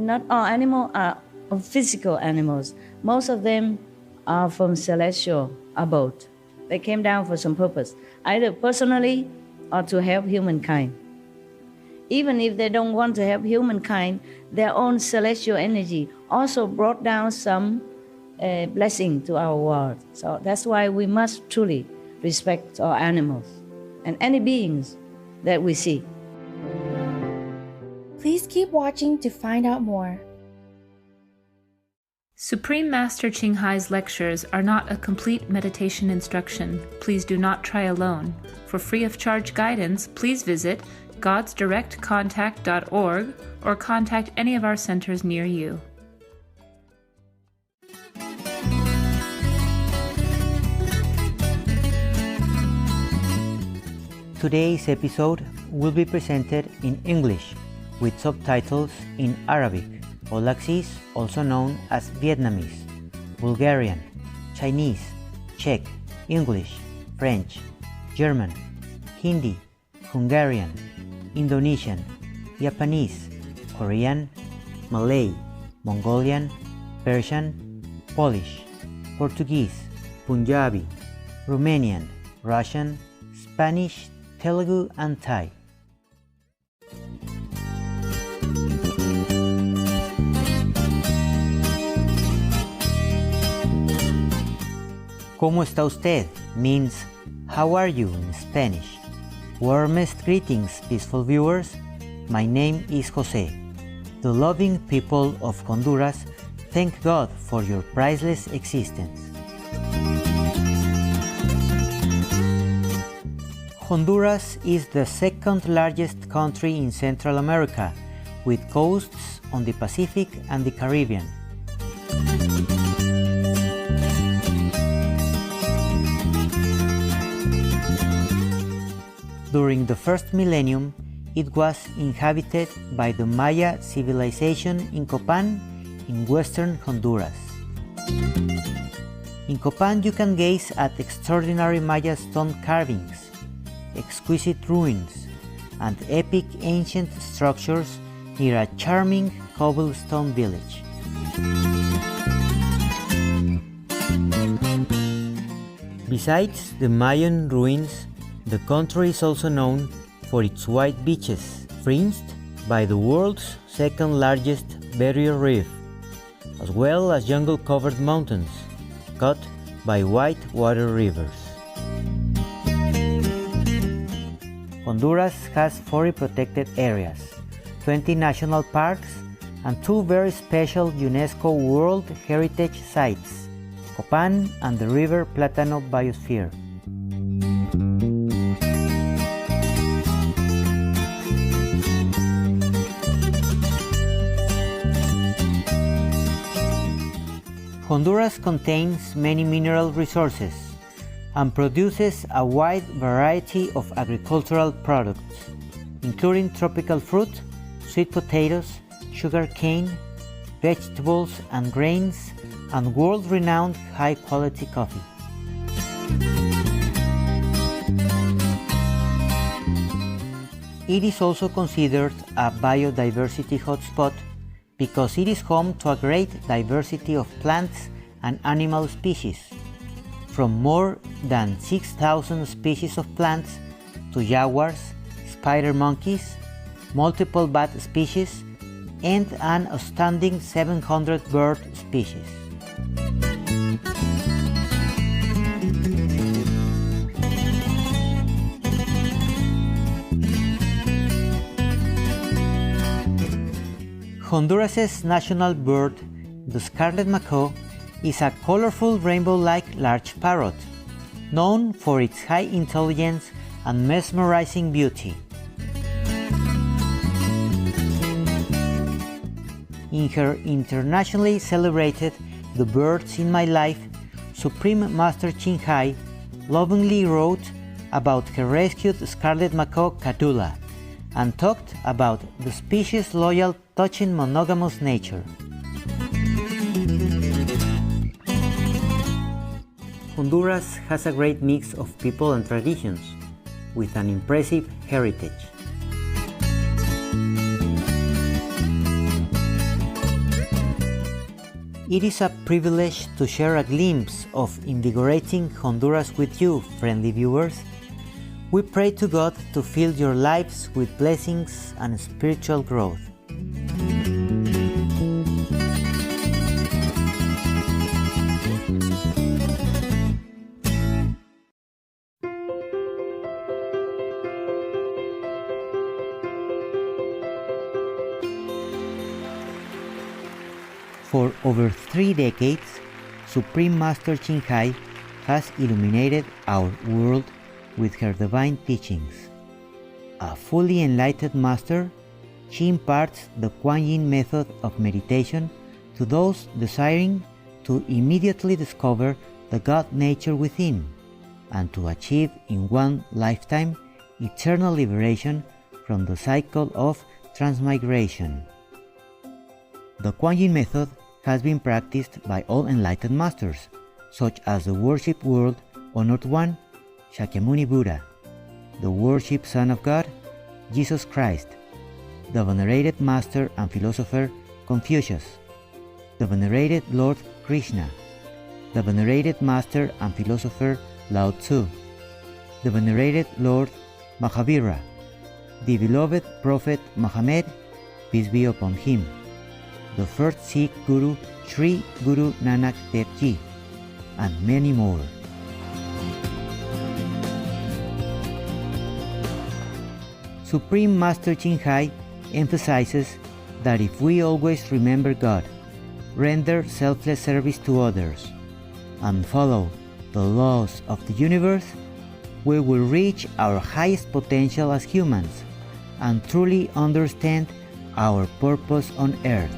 not all animals are physical animals. Most of them are from celestial abode. They came down for some purpose, either personally or to help humankind. Even if they don't want to help humankind, their own celestial energy also brought down some blessing to our world. So that's why we must truly respect our animals and any beings that we see. Please keep watching to find out more. Supreme Master Ching Hai's lectures are not a complete meditation instruction. Please do not try alone. For free of charge guidance, please visit godsdirectcontact.org or contact any of our centers near you. Today's episode will be presented in English with subtitles in Arabic, Olaxese, also known as Vietnamese, Bulgarian, Chinese, Czech, English, French, German, Hindi, Hungarian, Indonesian, Japanese, Korean, Malay, Mongolian, Persian, Polish, Portuguese, Punjabi, Romanian, Russian, Spanish, Telugu, and Thai. ¿Cómo está usted? Means, how are you in Spanish. Warmest greetings, peaceful viewers. My name is Jose. The loving people of Honduras thank God for your priceless existence. Honduras is the second largest country in Central America, with coasts on the Pacific and the Caribbean. During the first millennium, it was inhabited by the Maya civilization in Copan, in western Honduras. In Copan, you can gaze at extraordinary Maya stone carvings, exquisite ruins, and epic ancient structures near a charming cobblestone village. Besides the Mayan ruins, the country is also known for its white beaches, fringed by the world's second largest barrier reef, as well as jungle-covered mountains, cut by white water rivers. Honduras has 40 protected areas, 20 national parks, and 2 very special UNESCO World Heritage Sites, Copan and the River Plátano Biosphere. Honduras contains many mineral resources and produces a wide variety of agricultural products, including tropical fruit, sweet potatoes, sugar cane, vegetables and grains, and world-renowned high-quality coffee. It is also considered a biodiversity hotspot because it is home to a great diversity of plants and animal species, from more than 6,000 species of plants to jaguars, spider monkeys, multiple bat species, and an outstanding 700 bird species. Honduras's national bird, the scarlet macaw, is a colorful rainbow-like large parrot, known for its high intelligence and mesmerizing beauty. In her internationally celebrated The Birds in My Life, Supreme Master Ching Hai lovingly wrote about her rescued scarlet macaw Kadula and talked about the species' loyal, touching monogamous nature. Honduras has a great mix of people and traditions, with an impressive heritage. It is a privilege to share a glimpse of invigorating Honduras with you, friendly viewers. We pray to God to fill your lives with blessings and spiritual growth. For over 3 decades, Supreme Master Ching Hai has illuminated our world with her divine teachings. A fully enlightened master, she imparts the Kuan Yin method of meditation to those desiring to immediately discover the God nature within and to achieve in one lifetime eternal liberation from the cycle of transmigration. The Kuan Yin method has been practiced by all enlightened masters, such as the worship world Honored One, Shakyamuni Buddha, the worship Son of God, Jesus Christ, the venerated master and philosopher Confucius, the venerated Lord Krishna, the venerated master and philosopher Lao Tzu, the venerated Lord Mahavira, the beloved Prophet Muhammad, peace be upon him, the first Sikh Guru Sri Guru Nanak Dev Ji, and many more. Supreme Master Ching Hai emphasizes that if we always remember God, render selfless service to others, and follow the laws of the universe, we will reach our highest potential as humans and truly understand our purpose on earth.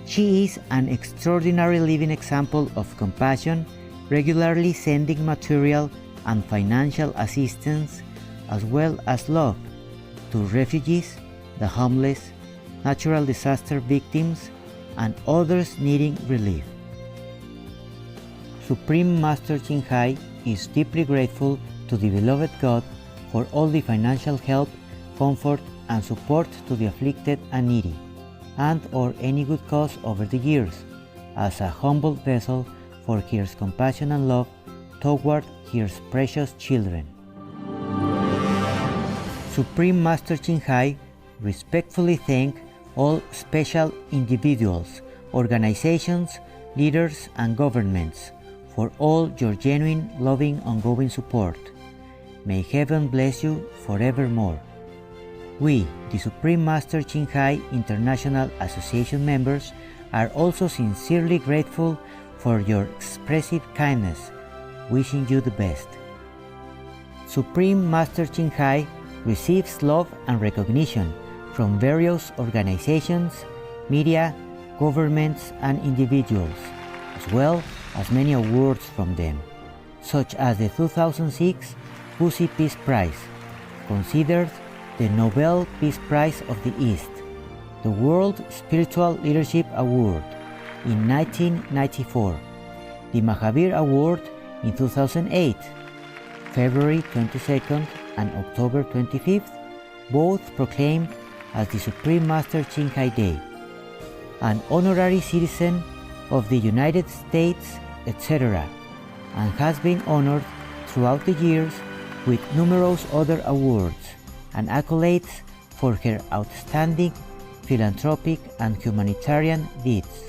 She is an extraordinary living example of compassion, regularly sending material and financial assistance as well as love to refugees, the homeless, natural disaster victims, and others needing relief. Supreme Master Ching Hai is deeply grateful to the beloved God for all the financial help, comfort, and support to the afflicted and needy, and or any good cause over the years, as a humble vessel for His compassion and love toward His precious children. Supreme Master Ching Hai respectfully thank all special individuals, organizations, leaders, and governments for all your genuine, loving, ongoing support. May Heaven bless you forevermore. We, the Supreme Master Ching Hai International Association members, are also sincerely grateful for your expressive kindness, wishing you the best. Supreme Master Ching Hai receives love and recognition from various organizations, media, governments, and individuals, as well as many awards from them, such as the 2006 Pussy Peace Prize, considered the Nobel Peace Prize of the East, the World Spiritual Leadership Award in 1994, the Mahavir Award in 2008, February 22nd and October 25th, both proclaimed as the Supreme Master Ching Hai Day, an honorary citizen of the United States, etc., and has been honored throughout the years with numerous other awards and accolades for her outstanding philanthropic and humanitarian deeds.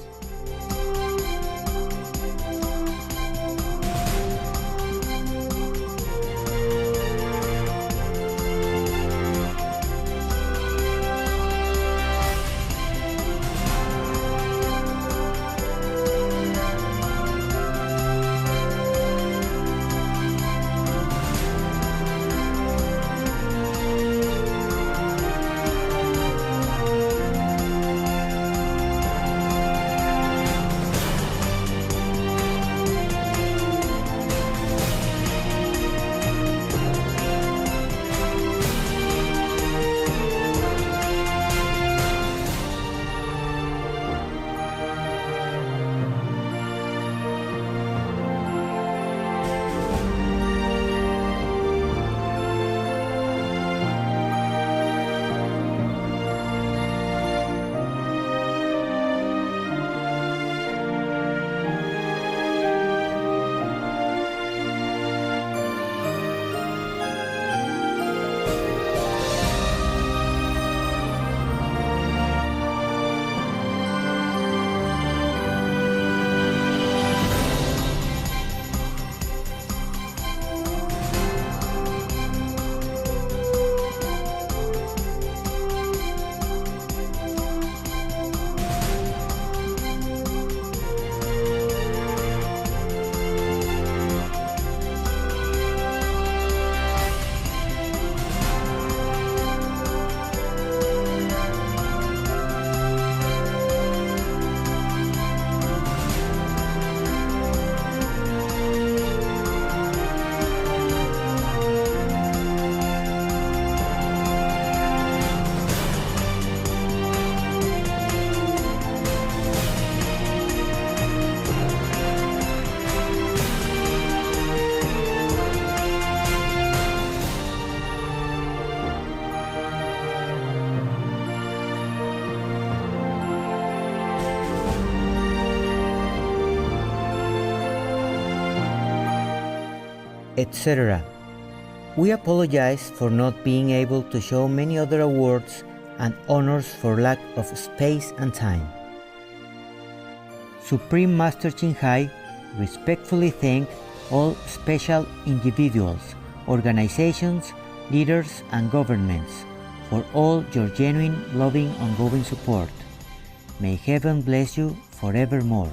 etc. We apologize for not being able to show many other awards and honors for lack of space and time. Supreme Master Ching Hai respectfully thank all special individuals, organizations, leaders, and governments for all your genuine, loving, ongoing support. May heaven bless you forevermore.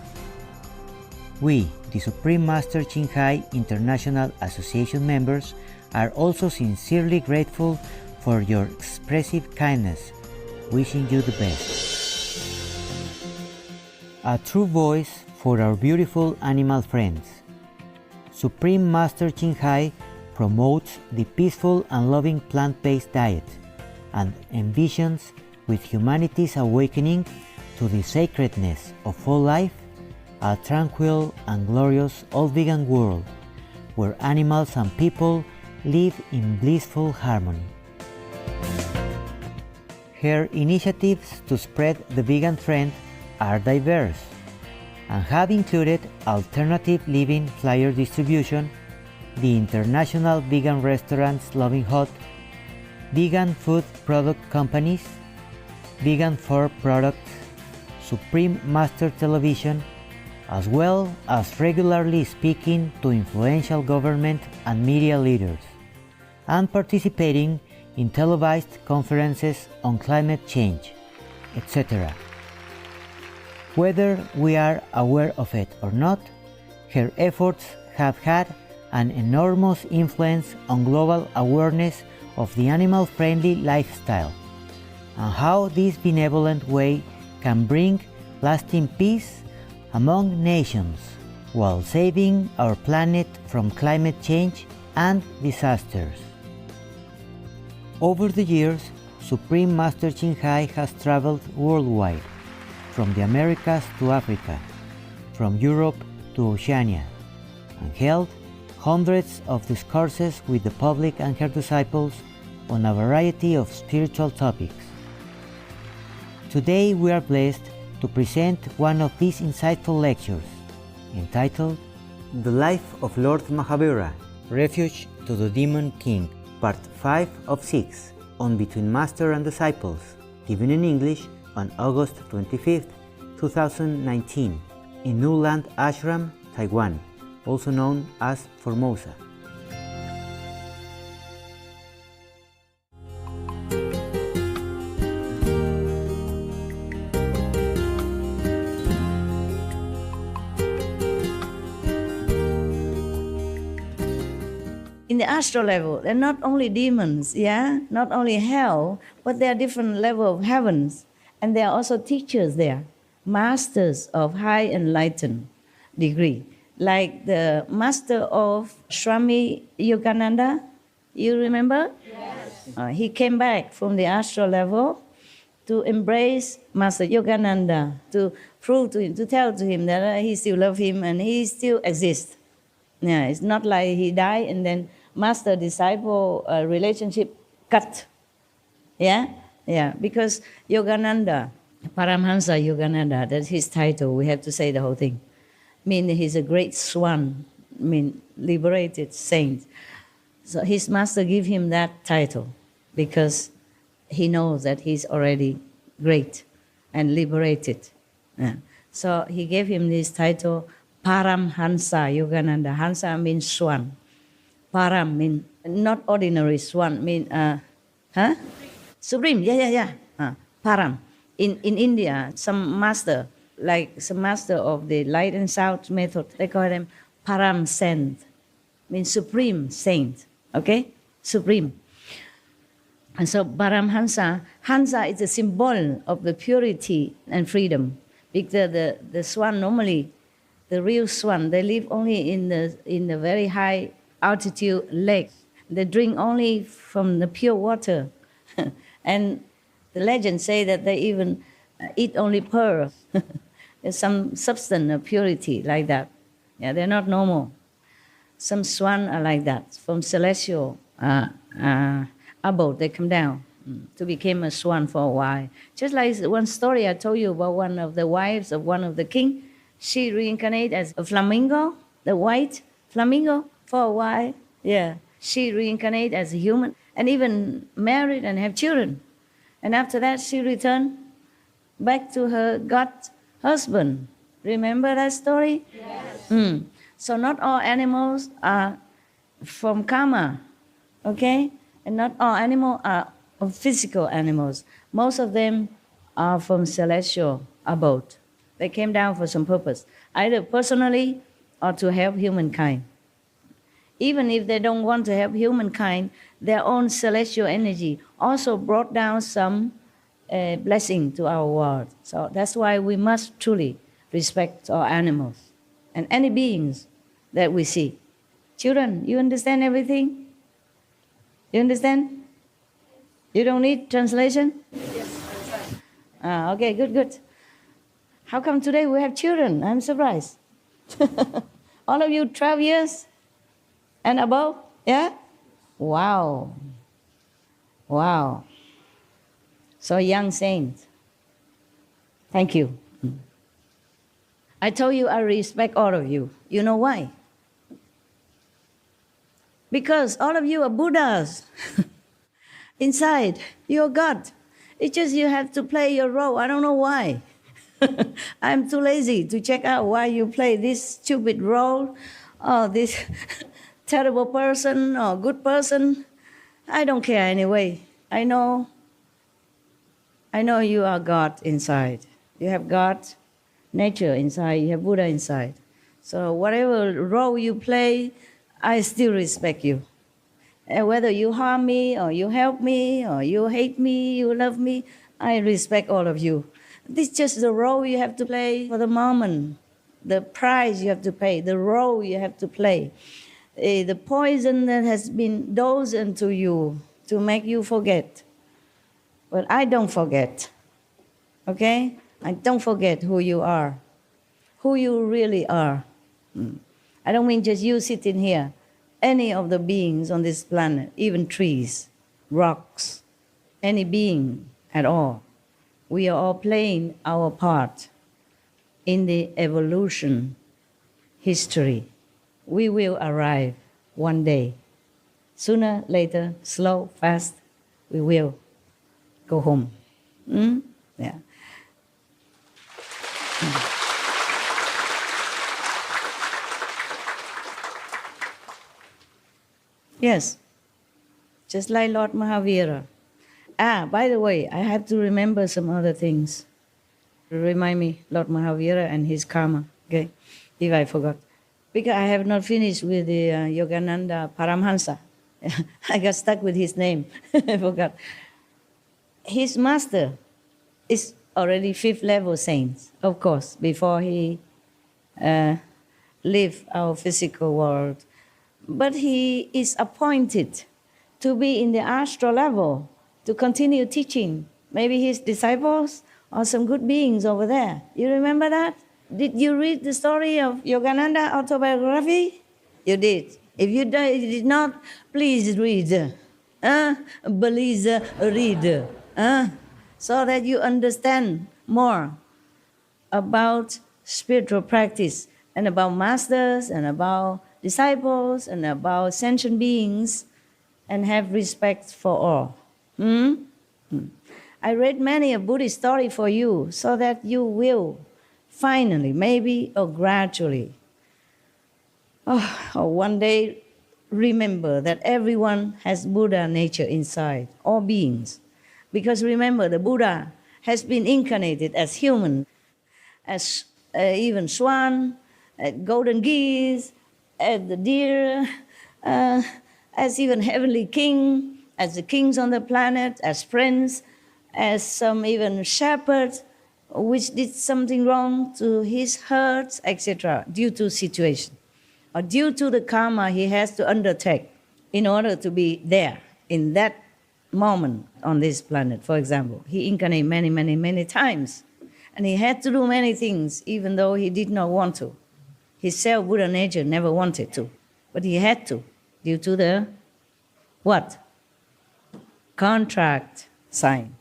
We, the Supreme Master Ching Hai International Association members, are also sincerely grateful for your expressive kindness, wishing you the best. A true voice for our beautiful animal friends. Supreme Master Ching Hai promotes the peaceful and loving plant-based diet and envisions with humanity's awakening to the sacredness of all life, a tranquil and glorious all-vegan world where animals and people live in blissful harmony. Her initiatives to spread the vegan trend are diverse and have included alternative living flyer distribution, the International Vegan Restaurants Loving Hut, vegan food product companies, vegan fur products, Supreme Master Television, as well as regularly speaking to influential government and media leaders, and participating in televised conferences on climate change, etc. Whether we are aware of it or not, her efforts have had an enormous influence on global awareness of the animal-friendly lifestyle, and how this benevolent way can bring lasting peace among nations while saving our planet from climate change and disasters. Over the years, Supreme Master Ching Hai has traveled worldwide, from the Americas to Africa, from Europe to Oceania, and held hundreds of discourses with the public and her disciples on a variety of spiritual topics. Today we are blessed to present one of these insightful lectures, entitled The Life of Lord Mahavira, Refuge to the Demon King, Part 5 of 6, on Between Master and Disciples, given in English on August 25, 2019, in Newland Ashram, Taiwan, also known as Formosa. In the astral level, they're not only demons, not only hell, but there are different levels of heavens. And there are also teachers there, masters of high enlightened degree. Like the master of Swami Yogananda, you remember? Yes. He came back from the astral level to embrace Master Yogananda, to prove to him, to tell to him that he still loves him and he still exists. Yeah, it's not like he died and then master-disciple relationship cut. Yeah, because Yogananda, Paramhansa Yogananda, that's his title. We have to say the whole thing. He's a great swan, liberated saint. So his master gave him that title because he knows that he's already great and liberated. Yeah. So he gave him this title, Paramhansa Yogananda. Hansa means swan. Param means not ordinary swan, Supreme, Param. In India, some master of the light and sound method, they call them Param Saint, means supreme saint, okay? Supreme. And so Paramhansa, Hansa is a symbol of the purity and freedom. Because the swan normally, the real swan, they live only in the very high altitude lake. They drink only from the pure water. And the legends say that they even eat only pearl. There's some substance of purity like that. Yeah, they're not normal. Some swan are like that. From celestial abode, they come down to become a swan for a while. Just like one story I told you about one of the wives of one of the king. She reincarnated as a flamingo, the white flamingo, for a while. Yeah, she reincarnated as a human and even married and have children. And after that, she returned back to her God husband. Remember that story? Yes. So not all animals are from karma, okay? And not all animals are physical animals. Most of them are from celestial abode. They came down for some purpose, either personally or to help humankind. Even if they don't want to help humankind, their own celestial energy also brought down some blessing to our world. So that's why we must truly respect our animals and any beings that we see. Children, you understand everything? You understand? You don't need translation? Yes. Okay, good. How come today we have children? I'm surprised. All of you 12 years and above? Yeah? Wow. So young saints. Thank you. I told you I respect all of you. You know why? Because all of you are Buddhas. Inside, you're God. It's just you have to play your role. I don't know why. I'm too lazy to check out why you play this stupid role or this terrible person or good person. I don't care anyway. I know you are God inside. You have God, nature inside. You have Buddha inside. So whatever role you play, I still respect you. And whether you harm me or you help me or you hate me, you love me, I respect all of you. This is just the role you have to play for the moment, the price you have to pay, the role you have to play, the poison that has been dosed into you to make you forget. But I don't forget, okay? I don't forget who you are, who you really are. I don't mean just you sitting here. Any of the beings on this planet, even trees, rocks, any being at all, we are all playing our part in the evolution history. We will arrive one day. Sooner, later, slow, fast, we will go home. Yeah. Yes, just like Lord Mahavira. By the way, I have to remember some other things. Remind me, Lord Mahavira and his karma, okay, if I forgot. Because I have not finished with the Yogananda Paramhansa. I got stuck with his name, I forgot. His master is already 5th level saint, of course, before he left our physical world. But he is appointed to be in the astral level to continue teaching. Maybe his disciples or some good beings over there. You remember that? Did you read the story of Yogananda autobiography? You did. If you did not, please read. Please read. So that you understand more about spiritual practice and about masters and about disciples and about sentient beings, and have respect for all. I read many a Buddhist story for you so that you will finally, maybe or gradually, or one day remember that everyone has Buddha nature inside, all beings. Because remember, the Buddha has been incarnated as human, as even swan, golden geese, as the deer, as even heavenly king, as the kings on the planet, as prince, as some even shepherd, which did something wrong to his herds, etc., due to situation, or due to the karma he has to undertake in order to be there in that moment on this planet. For example, he incarnated many times, and he had to do many things even though he did not want to. His self-Buddha nature never wanted to, but he had to, due to the, what? Contract sign.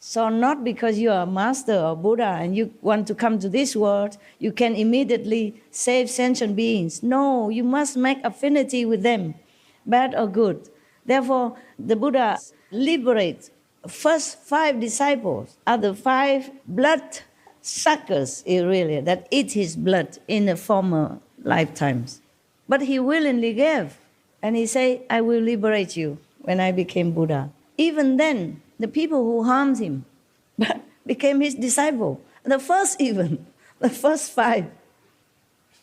So not because you are a master or Buddha and you want to come to this world, you can immediately save sentient beings. No, you must make affinity with them, bad or good. Therefore, the Buddha liberates first 5 disciples are the 5 blood suckers, really, that eat his blood in the former lifetimes. But he willingly gave, and he said, I will liberate you when I became Buddha. Even then, the people who harmed him became his disciple. The first 5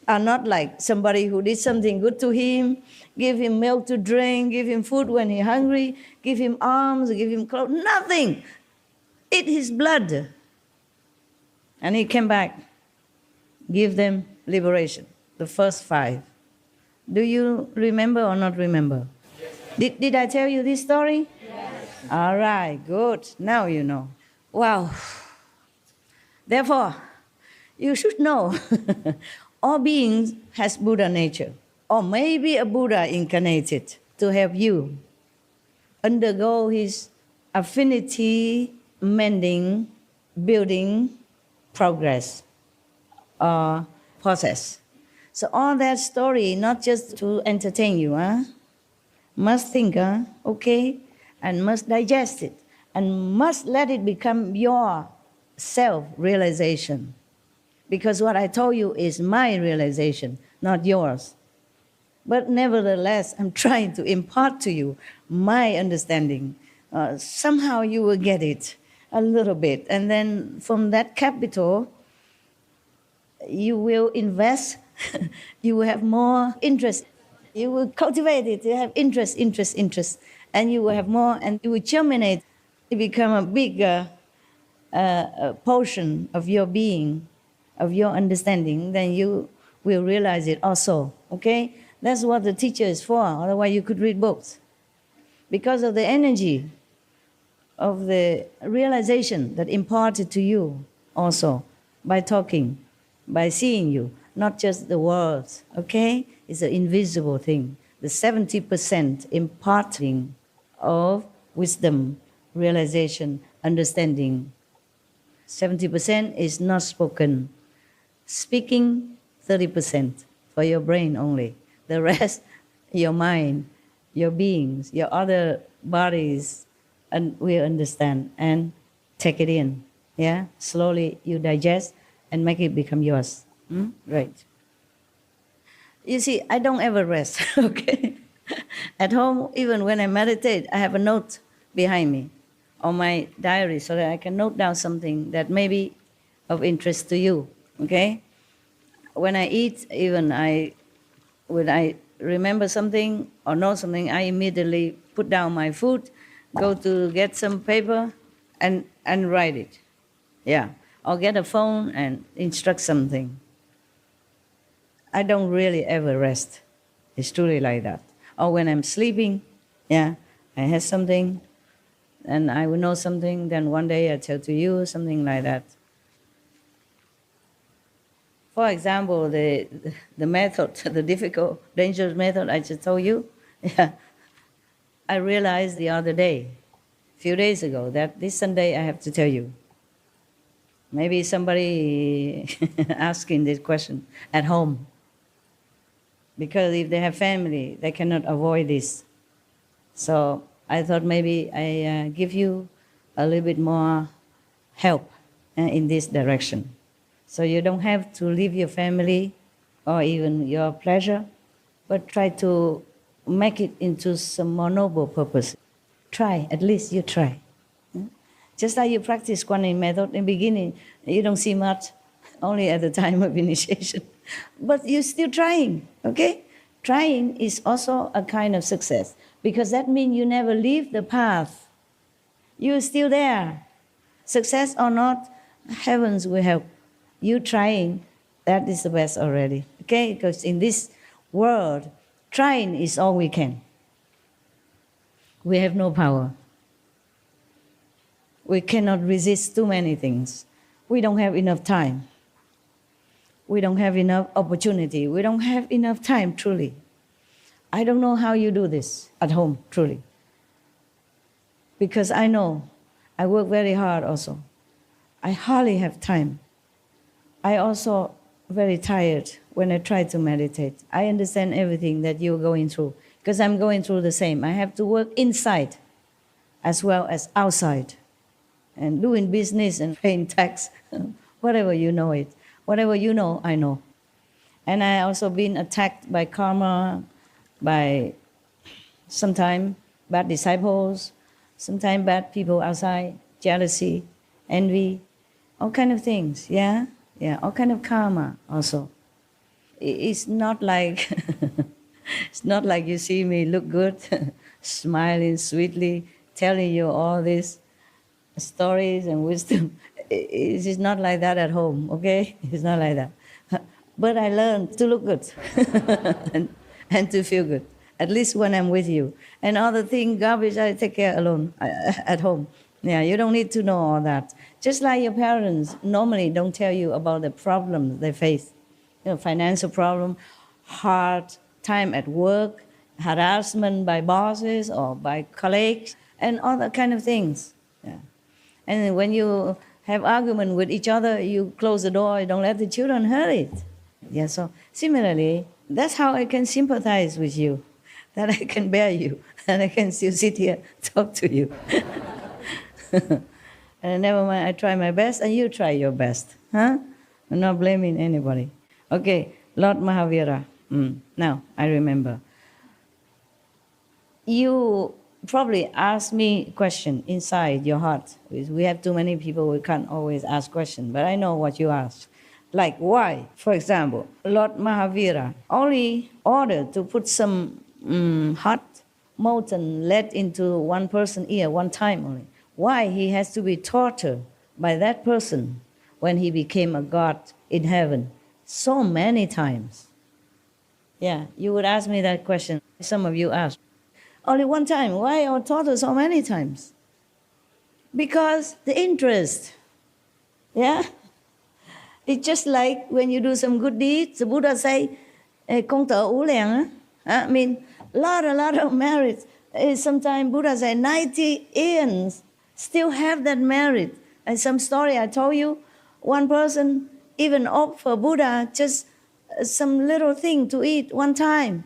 are not like somebody who did something good to him, give him milk to drink, give him food when he's hungry, give him arms, give him clothes, nothing. Eat his blood. And he came back, give them liberation, the first 5. Do you remember or not remember? Yes. Did I tell you this story? Yes. All right, good. Now you know. Wow. Therefore, you should know all beings has Buddha nature, or maybe a Buddha incarnated to help you undergo his affinity mending, building, progress, or process. So all that story, not just to entertain you, must think, okay, and must digest it, and must let it become your self-realization. Because what I told you is my realization, not yours. But nevertheless, I'm trying to impart to you my understanding. Somehow you will get it a little bit. And then from that capital, you will invest, you will have more interest. You will cultivate it, you have interest. And you will have more, and it will germinate. It become a bigger portion of your being, of your understanding, then you will realize it also, okay? That's what the teacher is for, otherwise you could read books. Because of the energy of the realization that imparted to you also by talking, by seeing you, not just the words, okay? It's an invisible thing. The 70% imparting of wisdom, realization, understanding. 70% is not spoken. Speaking, 30% for your brain only. The rest, your mind, your beings, your other bodies, and will understand and take it in. Yeah, slowly you digest and make it become yours. Right. You see, I don't ever rest. Okay. At home, even when I meditate, I have a note behind me on my diary so that I can note down something that may be of interest to you. Okay. When I eat, even when I remember something or know something, I immediately put down my food, go to get some paper, and write it. Yeah, or get a phone and instruct something. I don't really ever rest. It's truly like that. Or when I'm sleeping, yeah, I have something, and I will know something. Then one day I tell to you something like that. For example, the method, the difficult, dangerous method I just told you, yeah, I realized the other day, a few days ago, that this Sunday I have to tell you. Maybe somebody asking this question at home. Because if they have family, they cannot avoid this. So I thought maybe I give you a little bit more help in this direction. So you don't have to leave your family or even your pleasure, but try to make it into some more noble purpose. Try, at least you try. Just like you practice Kuan method in the beginning, you don't see much, only at the time of initiation. But you're still trying, okay? Trying is also a kind of success, because that means you never leave the path. You're still there. Success or not, heavens will help. You trying, that is the best already, okay? Because in this world, trying is all we can. We have no power. We cannot resist too many things. We don't have enough time. We don't have enough opportunity. We don't have enough time, truly. I don't know how you do this at home, truly. Because I know I work very hard also. I hardly have time. I also very tired when I try to meditate. I understand everything that you're going through because I'm going through the same. I have to work inside as well as outside and doing business and paying tax, whatever you know it. Whatever you know, I know. And I also been attacked by karma, by sometimes bad disciples, sometimes bad people outside, jealousy, envy, all kind of things, yeah, all kind of karma also. It's not like it's not like you see me look good, smiling sweetly, telling you all these stories and wisdom. It's not like that at home, okay? It's not like that. But I learned to look good and to feel good, at least when I'm with you. And all the things, garbage, I take care alone at home. Yeah, you don't need to know all that. Just like your parents normally don't tell you about the problems they face. You know, financial problem, hard time at work, harassment by bosses or by colleagues, and all that kind of things. Yeah. And when you have argument with each other, you close the door, you don't let the children hear it. Yeah, so similarly, that's how I can sympathize with you, that I can bear you, and I can still sit here talk to you. And never mind, I try my best, and you try your best. Huh? I'm not blaming anybody. Okay, Lord Mahavira. Now, I remember. You probably asked me a question inside your heart. We have too many people, we can't always ask questions, but I know what you asked. Like why, for example, Lord Mahavira only ordered to put some hot molten lead into one person's ear one time only. Why he has to be tortured by that person when he became a god in heaven so many times? Yeah, you would ask me that question. Some of you asked. Only one time. Why are tortured so many times? Because the interest. Yeah? It's just like when you do some good deeds, the Buddha say, công tợ ú lèng. I mean, a lot of merit. Sometimes Buddha say 90 years still have that merit. And some story I told you, one person even offer Buddha just some little thing to eat one time,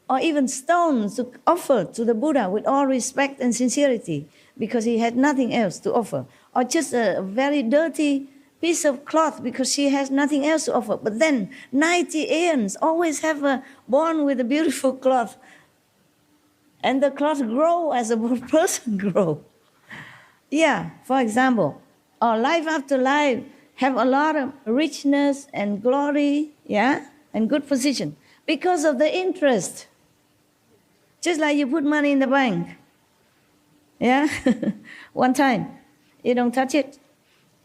or even stones to offer to the Buddha with all respect and sincerity, because he had nothing else to offer, or just a very dirty piece of cloth because she has nothing else to offer. But then 90 years always have a born with a beautiful cloth, and the cloth grow as a person grow. Yeah, for example, our life after life have a lot of richness and glory, yeah, and good position because of the interest. Just like you put money in the bank, yeah, one time, you don't touch it.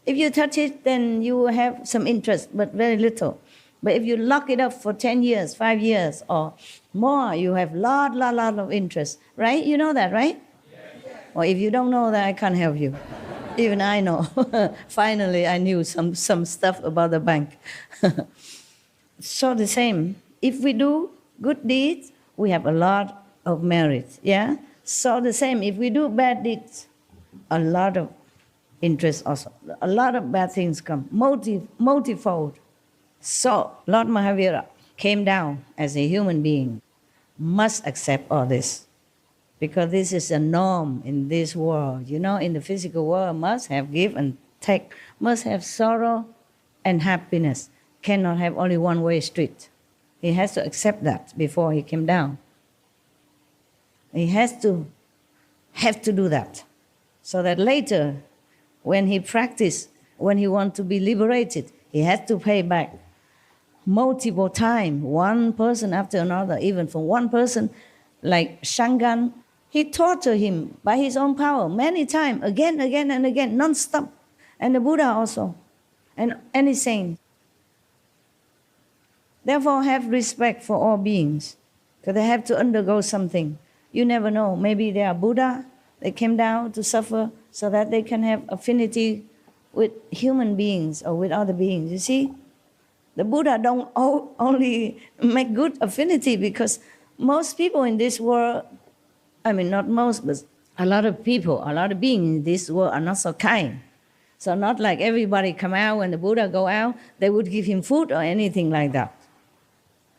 If you touch it, then you will have some interest, but very little. But if you lock it up for 10 years, 5 years, or more, you have lot of interest, right? You know that, right? Yes. Or if you don't know that, I can't help you. Even I know. Finally, I knew some stuff about the bank. So the same. If we do good deeds, we have a lot of merit, yeah? So the same. If we do bad deeds, a lot of interest also. A lot of bad things come, multifold. So Lord Mahavira came down as a human being, must accept all this. Because this is a norm in this world. You know, in the physical world, must have give and take, must have sorrow and happiness. Cannot have only one-way street. He has to accept that before he came down. He has to have to do that. So that later, when he practice, when he wants to be liberated, he has to pay back multiple times, one person after another, even from one person, like Shangan. He tortured him by his own power many times, again and again, non-stop. And the Buddha also, and any saint. Therefore, have respect for all beings, because they have to undergo something. You never know. Maybe they are Buddha. They came down to suffer so that they can have affinity with human beings or with other beings. You see, the Buddha don't only make good affinity, because most people in this world, I mean, not most, but a lot of people, a lot of beings in this world are not so kind. So not like everybody come out when the Buddha go out, they would give him food or anything like that.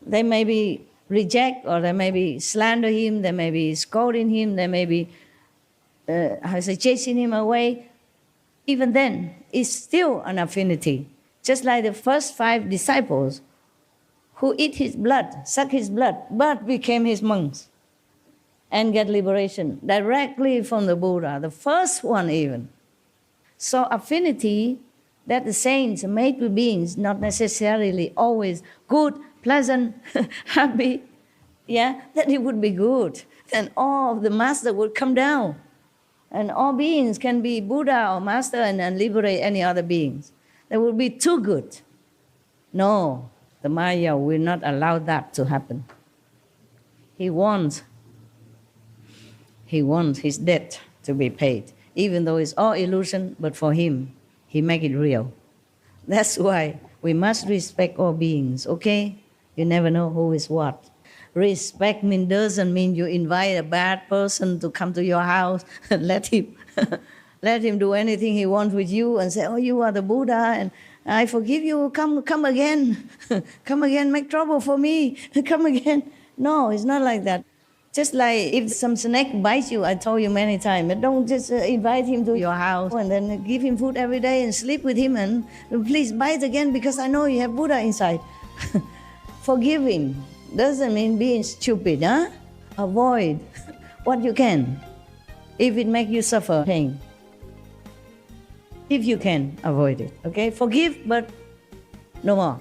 They maybe reject, or they maybe slander him, they may be scolding him, they may be chasing him away. Even then, it's still an affinity. Just like the first 5 disciples who eat his blood, suck his blood, but became his monks and get liberation directly from the Buddha, the first one even. So affinity that the saints make with beings, not necessarily always good, pleasant, happy, that it would be good. Then all of the master would come down. And all beings can be Buddha or master and liberate any other beings. That would be too good. No, the Maya will not allow that to happen. He wants his debt to be paid. Even though it's all illusion, but for him, he make it real. That's why we must respect all beings, okay? You never know who is what. Respect doesn't mean you invite a bad person to come to your house and let him do anything he wants with you and say, oh, you are the Buddha and I forgive you, come again. Come again, make trouble for me, come again. No, it's not like that. Just like if some snake bites you, I told you many times, don't just invite him to your house and then give him food every day and sleep with him and please bite again because I know you have Buddha inside. Forgiving doesn't mean being stupid, huh? Avoid what you can if it makes you suffer pain. If you can, avoid it, okay? Forgive, but no more.